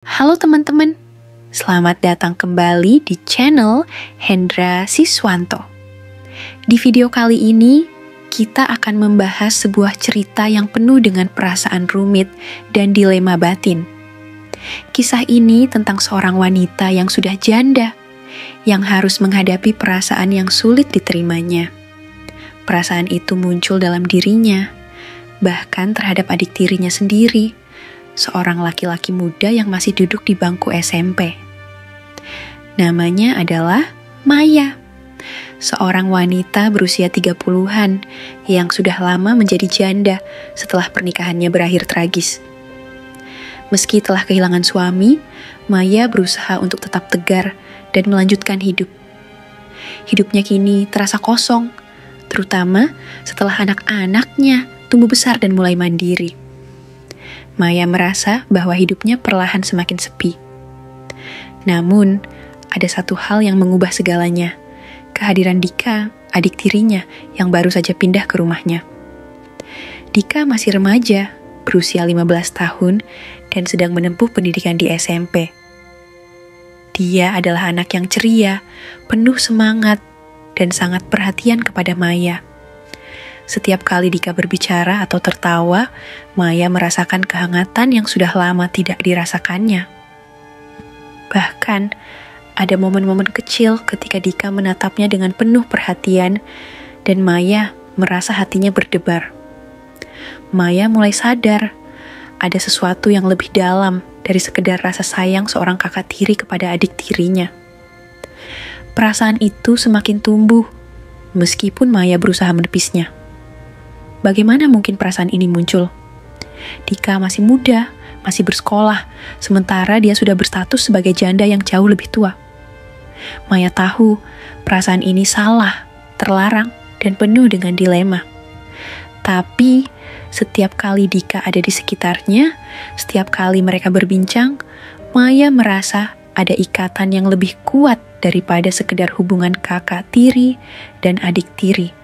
Halo teman-teman, selamat datang kembali di channel Hendra Siswanto. Di video kali ini, kita akan membahas sebuah cerita yang penuh dengan perasaan rumit dan dilema batin. Kisah ini tentang seorang wanita yang sudah janda, yang harus menghadapi perasaan yang sulit diterimanya. Perasaan itu muncul dalam dirinya, bahkan terhadap adik tirinya sendiri, seorang laki-laki muda yang masih duduk di bangku SMP. Namanya adalah Maya, seorang wanita berusia 30-an yang sudah lama menjadi janda setelah pernikahannya berakhir tragis. Meski telah kehilangan suami, Maya berusaha untuk tetap tegar dan melanjutkan hidup. Hidupnya kini terasa kosong, terutama setelah anak-anaknya tumbuh besar dan mulai mandiri. Maya merasa bahwa hidupnya perlahan semakin sepi. Namun, ada satu hal yang mengubah segalanya. Kehadiran Dika, adik tirinya, yang baru saja pindah ke rumahnya. Dika masih remaja, berusia 15 tahun, dan sedang menempuh pendidikan di SMP. Dia adalah anak yang ceria, penuh semangat, dan sangat perhatian kepada Maya. Setiap kali Dika berbicara atau tertawa, Maya merasakan kehangatan yang sudah lama tidak dirasakannya. Bahkan, ada momen-momen kecil ketika Dika menatapnya dengan penuh perhatian, dan Maya merasa hatinya berdebar. Maya mulai sadar, ada sesuatu yang lebih dalam dari sekedar rasa sayang seorang kakak tiri kepada adik tirinya. Perasaan itu semakin tumbuh, meskipun Maya berusaha menepisnya. Bagaimana mungkin perasaan ini muncul? Dika masih muda, masih bersekolah, sementara dia sudah berstatus sebagai janda yang jauh lebih tua. Maya tahu perasaan ini salah, terlarang, dan penuh dengan dilema. Tapi, setiap kali Dika ada di sekitarnya, setiap kali mereka berbincang, Maya merasa ada ikatan yang lebih kuat daripada sekedar hubungan kakak tiri dan adik tiri.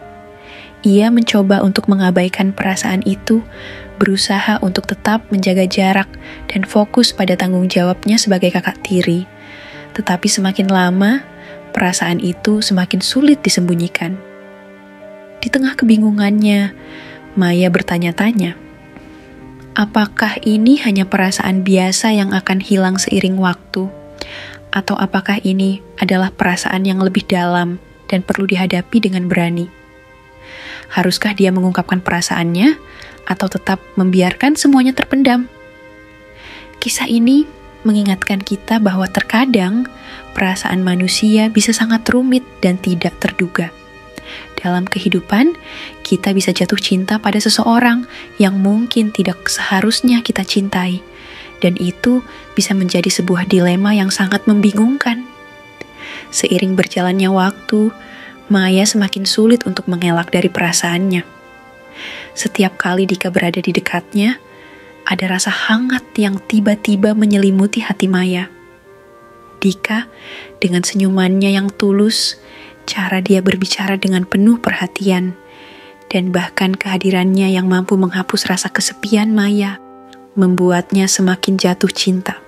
Ia mencoba untuk mengabaikan perasaan itu, berusaha untuk tetap menjaga jarak dan fokus pada tanggung jawabnya sebagai kakak tiri. Tetapi semakin lama, perasaan itu semakin sulit disembunyikan. Di tengah kebingungannya, Maya bertanya-tanya, apakah ini hanya perasaan biasa yang akan hilang seiring waktu? Atau apakah ini adalah perasaan yang lebih dalam dan perlu dihadapi dengan berani? Haruskah dia mengungkapkan perasaannya atau tetap membiarkan semuanya terpendam? Kisah ini mengingatkan kita bahwa terkadang perasaan manusia bisa sangat rumit dan tidak terduga. Dalam kehidupan, kita bisa jatuh cinta pada seseorang yang mungkin tidak seharusnya kita cintai, dan itu bisa menjadi sebuah dilema yang sangat membingungkan. Seiring berjalannya waktu, Maya semakin sulit untuk mengelak dari perasaannya. Setiap kali Dika berada di dekatnya, ada rasa hangat yang tiba-tiba menyelimuti hati Maya. Dika, dengan senyumannya yang tulus, cara dia berbicara dengan penuh perhatian, dan bahkan kehadirannya yang mampu menghapus rasa kesepian Maya, membuatnya semakin jatuh cinta.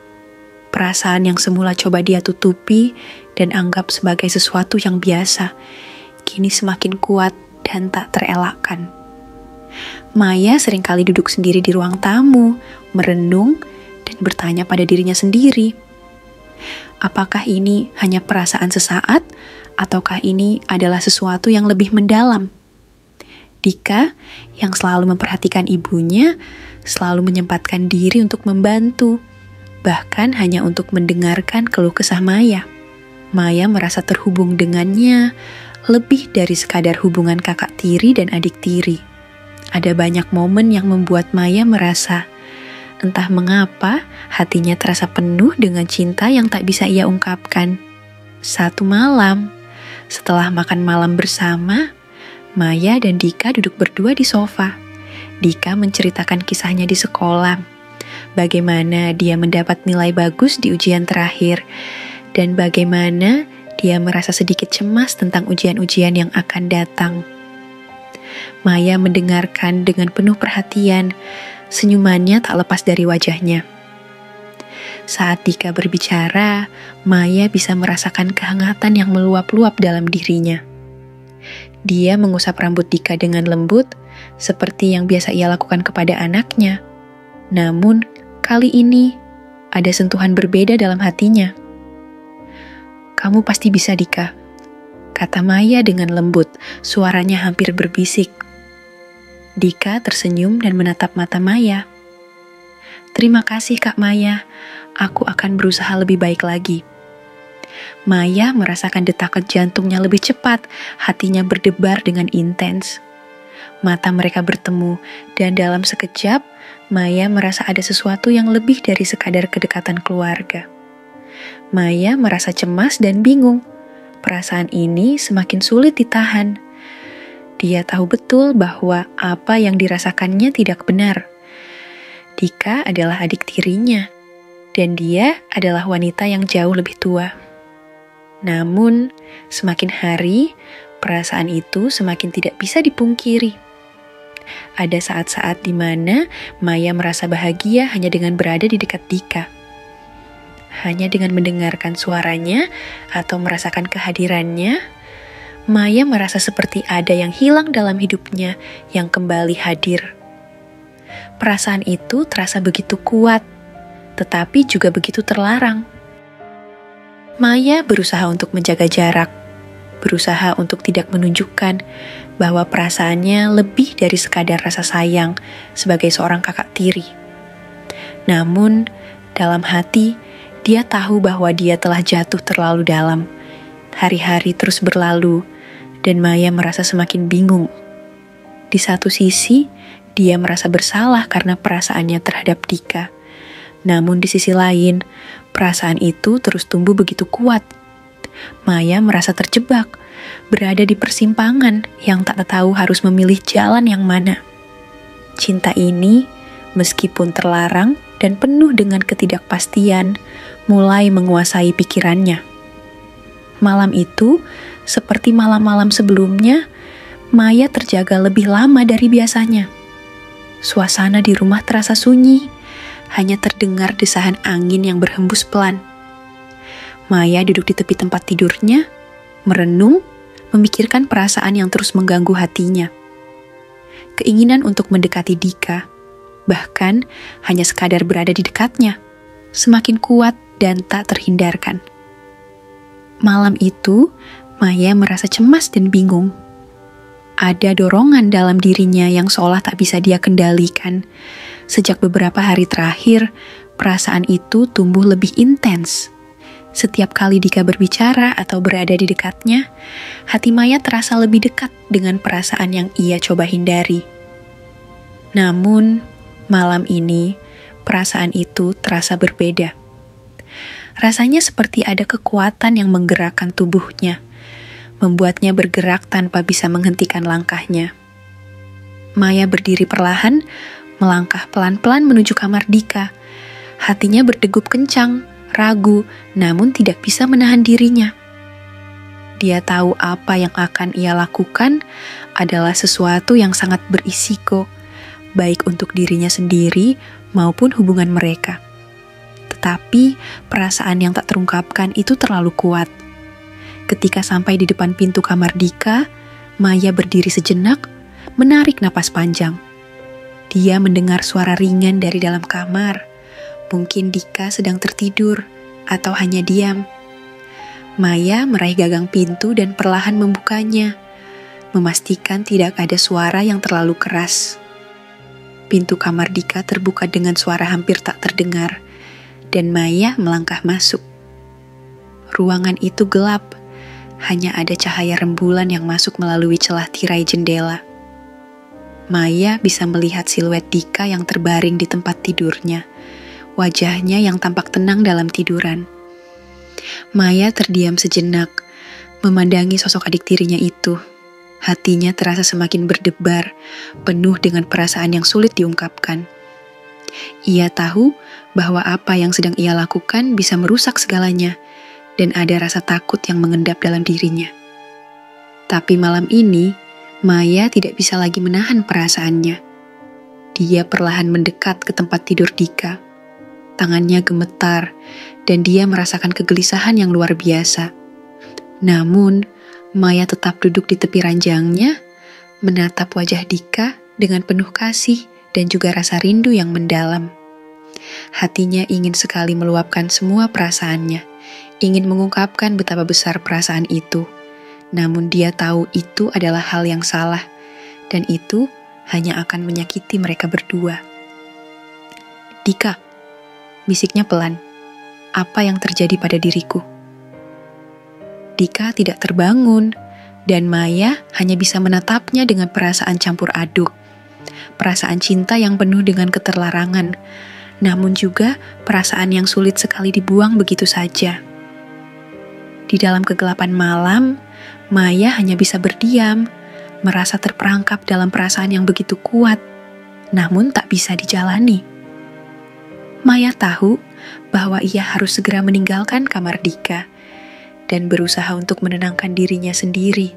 Perasaan yang semula coba dia tutupi dan anggap sebagai sesuatu yang biasa, kini semakin kuat dan tak terelakkan. Maya seringkali duduk sendiri di ruang tamu, merenung, dan bertanya pada dirinya sendiri. Apakah ini hanya perasaan sesaat, ataukah ini adalah sesuatu yang lebih mendalam? Dika, yang selalu memperhatikan ibunya, selalu menyempatkan diri untuk membantu, bahkan hanya untuk mendengarkan keluh kesah Maya. Maya merasa terhubung dengannya, lebih dari sekadar hubungan kakak tiri dan adik tiri. Ada banyak momen yang membuat Maya merasa, entah mengapa hatinya terasa penuh dengan cinta yang tak bisa ia ungkapkan. Satu malam, setelah makan malam bersama, Maya dan Dika duduk berdua di sofa. Dika menceritakan kisahnya di sekolah, bagaimana dia mendapat nilai bagus di ujian terakhir, dan bagaimana dia merasa sedikit cemas tentang ujian-ujian yang akan datang. Maya mendengarkan dengan penuh perhatian, senyumannya tak lepas dari wajahnya. Saat Dika berbicara, Maya bisa merasakan kehangatan yang meluap-luap dalam dirinya. Dia mengusap rambut Dika dengan lembut, seperti yang biasa ia lakukan kepada anaknya. Namun, kali ini ada sentuhan berbeda dalam hatinya. "Kamu pasti bisa, Dika," kata Maya dengan lembut, suaranya hampir berbisik. Dika tersenyum dan menatap mata Maya. "Terima kasih, Kak Maya. Aku akan berusaha lebih baik lagi." Maya merasakan detakan jantungnya lebih cepat, hatinya berdebar dengan intens. Mata mereka bertemu, dan dalam sekejap, Maya merasa ada sesuatu yang lebih dari sekadar kedekatan keluarga. Maya merasa cemas dan bingung. Perasaan ini semakin sulit ditahan. Dia tahu betul bahwa apa yang dirasakannya tidak benar. Dika adalah adik tirinya, dan dia adalah wanita yang jauh lebih tua. Namun, semakin hari, perasaan itu semakin tidak bisa dipungkiri. Ada saat-saat di mana Maya merasa bahagia hanya dengan berada di dekat Dika. Hanya dengan mendengarkan suaranya atau merasakan kehadirannya, Maya merasa seperti ada yang hilang dalam hidupnya yang kembali hadir. Perasaan itu terasa begitu kuat, tetapi juga begitu terlarang. Maya berusaha untuk menjaga jarak, berusaha untuk tidak menunjukkan bahwa perasaannya lebih dari sekadar rasa sayang sebagai seorang kakak tiri. Namun, dalam hati, dia tahu bahwa dia telah jatuh terlalu dalam. Hari-hari terus berlalu, dan Maya merasa semakin bingung. Di satu sisi, dia merasa bersalah karena perasaannya terhadap Dika. Namun di sisi lain, perasaan itu terus tumbuh begitu kuat. Maya merasa terjebak, berada di persimpangan yang tak tahu harus memilih jalan yang mana. Cinta ini, meskipun terlarang dan penuh dengan ketidakpastian, mulai menguasai pikirannya. Malam itu, seperti malam-malam sebelumnya, Maya terjaga lebih lama dari biasanya. Suasana di rumah terasa sunyi, hanya terdengar desahan angin yang berhembus pelan. Maya duduk di tepi tempat tidurnya, merenung, memikirkan perasaan yang terus mengganggu hatinya. Keinginan untuk mendekati Dika, bahkan hanya sekadar berada di dekatnya, semakin kuat dan tak terhindarkan. Malam itu, Maya merasa cemas dan bingung. Ada dorongan dalam dirinya yang seolah tak bisa dia kendalikan. Sejak beberapa hari terakhir, perasaan itu tumbuh lebih intens. Setiap kali Dika berbicara atau berada di dekatnya, hati Maya terasa lebih dekat dengan perasaan yang ia coba hindari. Namun, malam ini, perasaan itu terasa berbeda. Rasanya seperti ada kekuatan yang menggerakkan tubuhnya, membuatnya bergerak tanpa bisa menghentikan langkahnya. Maya berdiri perlahan, melangkah pelan-pelan menuju kamar Dika. Hatinya berdegup kencang, ragu, namun tidak bisa menahan dirinya. Dia tahu apa yang akan ia lakukan adalah sesuatu yang sangat berisiko, baik untuk dirinya sendiri maupun hubungan mereka. Tetapi perasaan yang tak terungkapkan itu terlalu kuat. Ketika sampai di depan pintu kamar Dika, Maya berdiri sejenak, menarik napas panjang. Dia mendengar suara ringan dari dalam kamar. Mungkin Dika sedang tertidur, atau hanya diam. Maya meraih gagang pintu dan perlahan membukanya, memastikan tidak ada suara yang terlalu keras. Pintu kamar Dika terbuka dengan suara hampir tak terdengar, dan Maya melangkah masuk. Ruangan itu gelap, hanya ada cahaya rembulan yang masuk melalui celah tirai jendela. Maya bisa melihat siluet Dika yang terbaring di tempat tidurnya, wajahnya yang tampak tenang dalam tiduran. Maya terdiam sejenak, memandangi sosok adik tirinya itu. Hatinya terasa semakin berdebar, penuh dengan perasaan yang sulit diungkapkan. Ia tahu bahwa apa yang sedang ia lakukan bisa merusak segalanya, dan ada rasa takut yang mengendap dalam dirinya. Tapi malam ini, Maya tidak bisa lagi menahan perasaannya. Dia perlahan mendekat ke tempat tidur Dika. Tangannya gemetar, dan dia merasakan kegelisahan yang luar biasa. Namun, Maya tetap duduk di tepi ranjangnya, menatap wajah Dika dengan penuh kasih dan juga rasa rindu yang mendalam. Hatinya ingin sekali meluapkan semua perasaannya, ingin mengungkapkan betapa besar perasaan itu. Namun dia tahu itu adalah hal yang salah, dan itu hanya akan menyakiti mereka berdua. Dika, bisiknya pelan. Apa yang terjadi pada diriku? Dika tidak terbangun, dan Maya hanya bisa menatapnya dengan perasaan campur aduk. Perasaan cinta yang penuh dengan keterlarangan, namun juga perasaan yang sulit sekali dibuang begitu saja. Di dalam kegelapan malam, Maya hanya bisa berdiam, merasa terperangkap dalam perasaan yang begitu kuat, namun tak bisa dijalani. Maya tahu bahwa ia harus segera meninggalkan kamar Dika dan berusaha untuk menenangkan dirinya sendiri.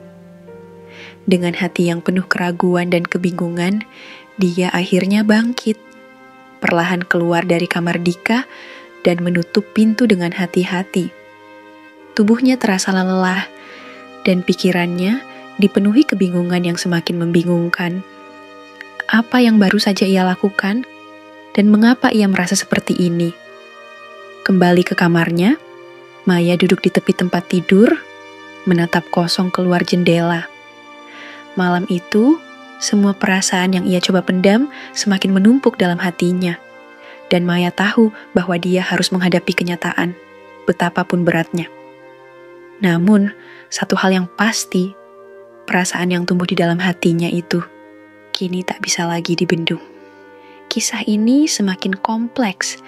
Dengan hati yang penuh keraguan dan kebingungan, dia akhirnya bangkit, perlahan keluar dari kamar Dika dan menutup pintu dengan hati-hati. Tubuhnya terasa lelah dan pikirannya dipenuhi kebingungan yang semakin membingungkan. Apa yang baru saja ia lakukan? Dan mengapa ia merasa seperti ini? Kembali ke kamarnya, Maya duduk di tepi tempat tidur, menatap kosong keluar jendela. Malam itu, semua perasaan yang ia coba pendam semakin menumpuk dalam hatinya. Dan Maya tahu bahwa dia harus menghadapi kenyataan, betapapun beratnya. Namun, satu hal yang pasti, perasaan yang tumbuh di dalam hatinya itu kini tak bisa lagi dibendung. Kisah ini semakin kompleks,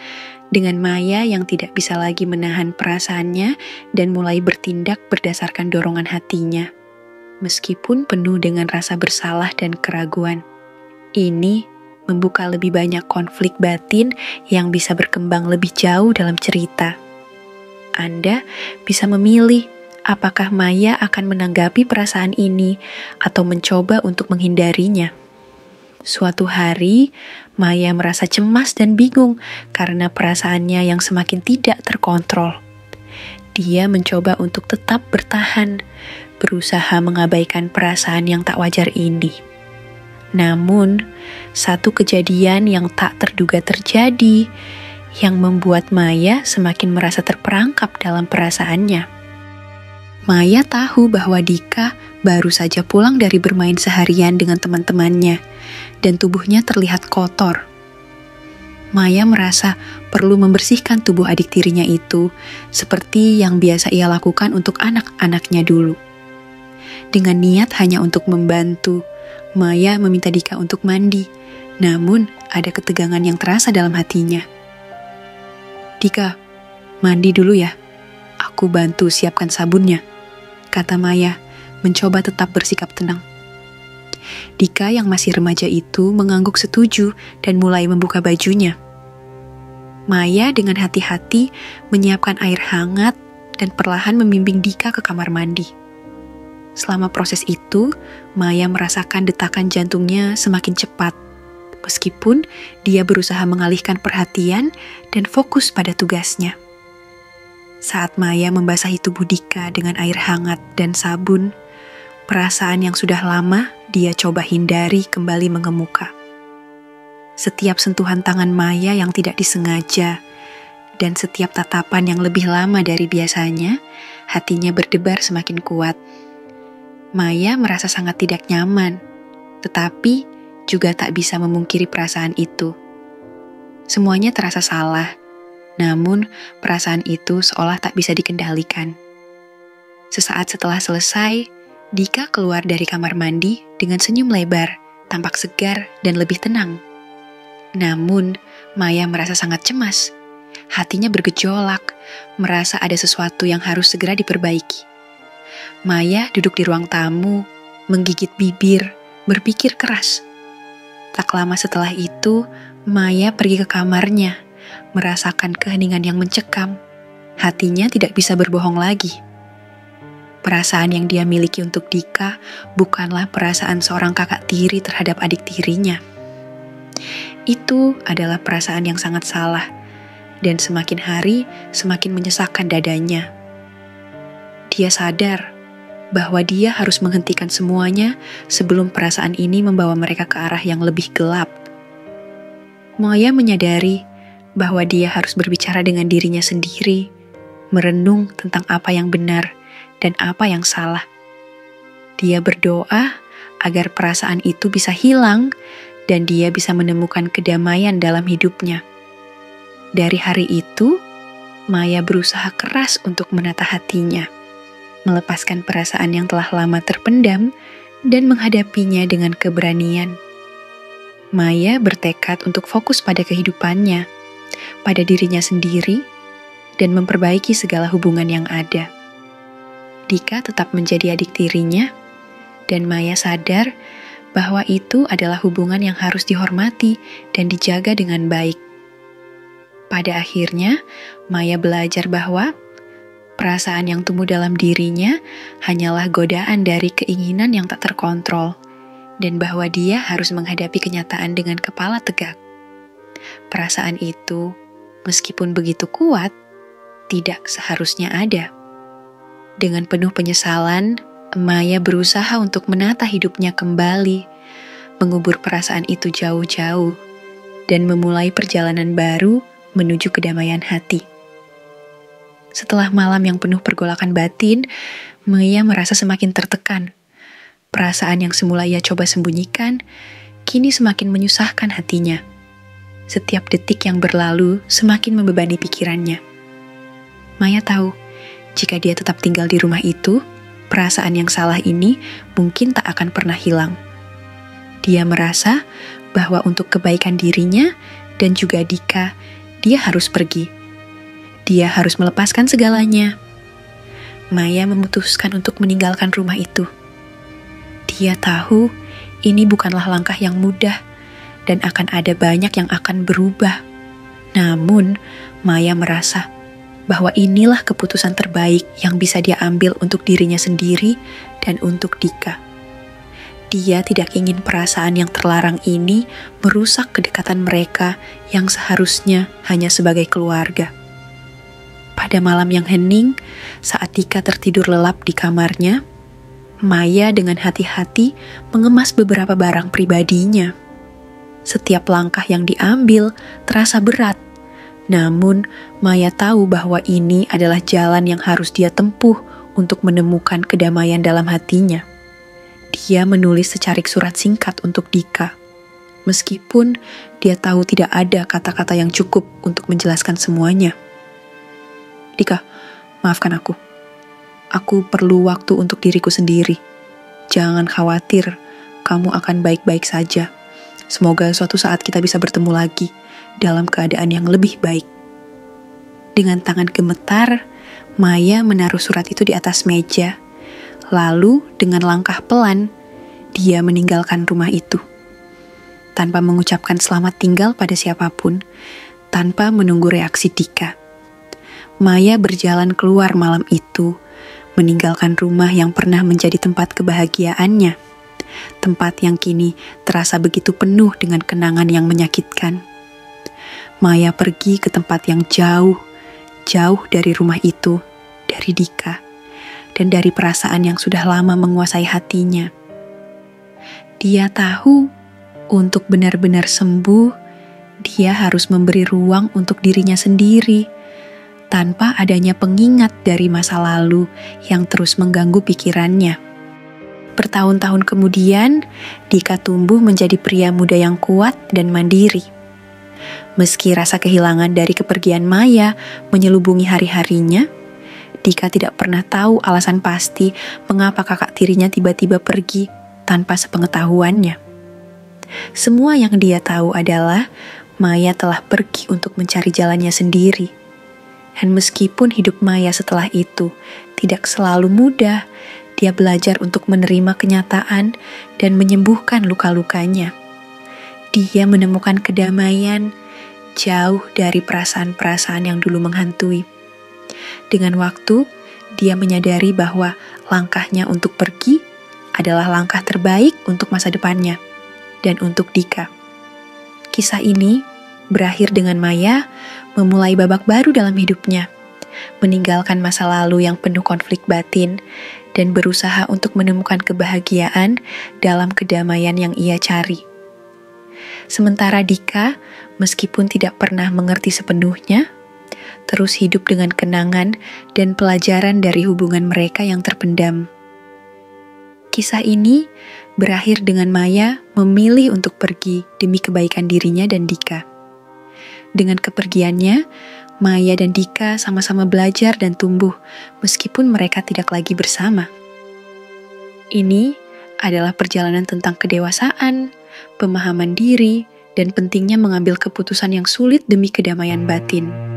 dengan Maya yang tidak bisa lagi menahan perasaannya dan mulai bertindak berdasarkan dorongan hatinya, meskipun penuh dengan rasa bersalah dan keraguan. Ini membuka lebih banyak konflik batin yang bisa berkembang lebih jauh dalam cerita. Anda bisa memilih apakah Maya akan menanggapi perasaan ini atau mencoba untuk menghindarinya. Suatu hari, Maya merasa cemas dan bingung karena perasaannya yang semakin tidak terkontrol. Dia mencoba untuk tetap bertahan, berusaha mengabaikan perasaan yang tak wajar ini. Namun, satu kejadian yang tak terduga terjadi, yang membuat Maya semakin merasa terperangkap dalam perasaannya. Maya tahu bahwa Dika baru saja pulang dari bermain seharian dengan teman-temannya, dan tubuhnya terlihat kotor. Maya merasa perlu membersihkan tubuh adik tirinya itu, seperti yang biasa ia lakukan untuk anak-anaknya dulu. Dengan niat hanya untuk membantu, Maya meminta Dika untuk mandi, namun ada ketegangan yang terasa dalam hatinya. "Dika, mandi dulu ya, aku bantu siapkan sabunnya," kata Maya, mencoba tetap bersikap tenang. Dika yang masih remaja itu mengangguk setuju dan mulai membuka bajunya. Maya dengan hati-hati menyiapkan air hangat dan perlahan membimbing Dika ke kamar mandi. Selama proses itu, Maya merasakan detakan jantungnya semakin cepat, meskipun dia berusaha mengalihkan perhatian dan fokus pada tugasnya. Saat Maya membasahi tubuh Dika dengan air hangat dan sabun, perasaan yang sudah lama dia coba hindari kembali mengemuka. Setiap sentuhan tangan Maya yang tidak disengaja, dan setiap tatapan yang lebih lama dari biasanya, hatinya berdebar semakin kuat. Maya merasa sangat tidak nyaman, tetapi juga tak bisa memungkiri perasaan itu. Semuanya terasa salah, namun perasaan itu seolah tak bisa dikendalikan. Sesaat setelah selesai, Dika keluar dari kamar mandi dengan senyum lebar, tampak segar dan lebih tenang. Namun, Maya merasa sangat cemas. Hatinya bergejolak, merasa ada sesuatu yang harus segera diperbaiki. Maya duduk di ruang tamu, menggigit bibir, berpikir keras. Tak lama setelah itu, Maya pergi ke kamarnya, merasakan keheningan yang mencekam. Hatinya tidak bisa berbohong lagi. Perasaan yang dia miliki untuk Dika bukanlah perasaan seorang kakak tiri terhadap adik tirinya. Itu adalah perasaan yang sangat salah, dan semakin hari semakin menyesakkan dadanya. Dia sadar bahwa dia harus menghentikan semuanya sebelum perasaan ini membawa mereka ke arah yang lebih gelap. Maya menyadari bahwa dia harus berbicara dengan dirinya sendiri, merenung tentang apa yang benar dan apa yang salah. Dia berdoa agar perasaan itu bisa hilang dan dia bisa menemukan kedamaian dalam hidupnya. Dari hari itu, Maya berusaha keras untuk menata hatinya, melepaskan perasaan yang telah lama terpendam dan menghadapinya dengan keberanian. Maya bertekad untuk fokus pada kehidupannya, pada dirinya sendiri, dan memperbaiki segala hubungan yang ada. Dika tetap menjadi adik tirinya, dan Maya sadar bahwa itu adalah hubungan yang harus dihormati dan dijaga dengan baik. Pada akhirnya, Maya belajar bahwa perasaan yang tumbuh dalam dirinya hanyalah godaan dari keinginan yang tak terkontrol, dan bahwa dia harus menghadapi kenyataan dengan kepala tegak. Perasaan itu, meskipun begitu kuat, tidak seharusnya ada. Dengan penuh penyesalan, Maya berusaha untuk menata hidupnya kembali, mengubur perasaan itu jauh-jauh, dan memulai perjalanan baru menuju kedamaian hati. Setelah malam yang penuh pergolakan batin, Maya merasa semakin tertekan. Perasaan yang semula ia coba sembunyikan, kini semakin menyusahkan hatinya. Setiap detik yang berlalu semakin membebani pikirannya. Maya tahu, jika dia tetap tinggal di rumah itu, perasaan yang salah ini mungkin tak akan pernah hilang. Dia merasa bahwa untuk kebaikan dirinya dan juga Dika, dia harus pergi. Dia harus melepaskan segalanya. Maya memutuskan untuk meninggalkan rumah itu. Dia tahu ini bukanlah langkah yang mudah dan akan ada banyak yang akan berubah. Namun, Maya merasa bahwa inilah keputusan terbaik yang bisa dia ambil untuk dirinya sendiri dan untuk Dika. Dia tidak ingin perasaan yang terlarang ini merusak kedekatan mereka yang seharusnya hanya sebagai keluarga. Pada malam yang hening, saat Dika tertidur lelap di kamarnya, Maya dengan hati-hati mengemas beberapa barang pribadinya. Setiap langkah yang diambil terasa berat, namun Maya tahu bahwa ini adalah jalan yang harus dia tempuh untuk menemukan kedamaian dalam hatinya. Dia menulis secarik surat singkat untuk Dika, meskipun dia tahu tidak ada kata-kata yang cukup untuk menjelaskan semuanya. Dika, maafkan aku. Aku perlu waktu untuk diriku sendiri. Jangan khawatir, kamu akan baik-baik saja. Semoga suatu saat kita bisa bertemu lagi dalam keadaan yang lebih baik. Dengan tangan gemetar, Maya menaruh surat itu di atas meja. Lalu dengan langkah pelan, dia meninggalkan rumah itu. Tanpa mengucapkan selamat tinggal pada siapapun, tanpa menunggu reaksi Dika. Maya berjalan keluar malam itu, meninggalkan rumah yang pernah menjadi tempat kebahagiaannya, tempat yang kini terasa begitu penuh dengan kenangan yang menyakitkan. Maya pergi ke tempat yang jauh, jauh dari rumah itu, dari Dika, dan dari perasaan yang sudah lama menguasai hatinya. Dia tahu, untuk benar-benar sembuh, dia harus memberi ruang untuk dirinya sendiri, tanpa adanya pengingat dari masa lalu yang terus mengganggu pikirannya. Bertahun-tahun kemudian, Dika tumbuh menjadi pria muda yang kuat dan mandiri. Meski rasa kehilangan dari kepergian Maya menyelubungi hari-harinya, Dika tidak pernah tahu alasan pasti mengapa kakak tirinya tiba-tiba pergi tanpa sepengetahuannya. Semua yang dia tahu adalah Maya telah pergi untuk mencari jalannya sendiri. Dan meskipun hidup Maya setelah itu tidak selalu mudah, dia belajar untuk menerima kenyataan dan menyembuhkan luka-lukanya. Dia menemukan kedamaian jauh dari perasaan-perasaan yang dulu menghantui. Dengan waktu, dia menyadari bahwa langkahnya untuk pergi adalah langkah terbaik untuk masa depannya dan untuk Dika. Kisah ini berakhir dengan Maya memulai babak baru dalam hidupnya, meninggalkan masa lalu yang penuh konflik batin, dan berusaha untuk menemukan kebahagiaan dalam kedamaian yang ia cari. Sementara Dika, meskipun tidak pernah mengerti sepenuhnya, terus hidup dengan kenangan dan pelajaran dari hubungan mereka yang terpendam. Kisah ini berakhir dengan Maya memilih untuk pergi demi kebaikan dirinya dan Dika. Dengan kepergiannya, Maya dan Dika sama-sama belajar dan tumbuh meskipun mereka tidak lagi bersama. Ini adalah perjalanan tentang kedewasaan, pemahaman diri, dan pentingnya mengambil keputusan yang sulit demi kedamaian batin.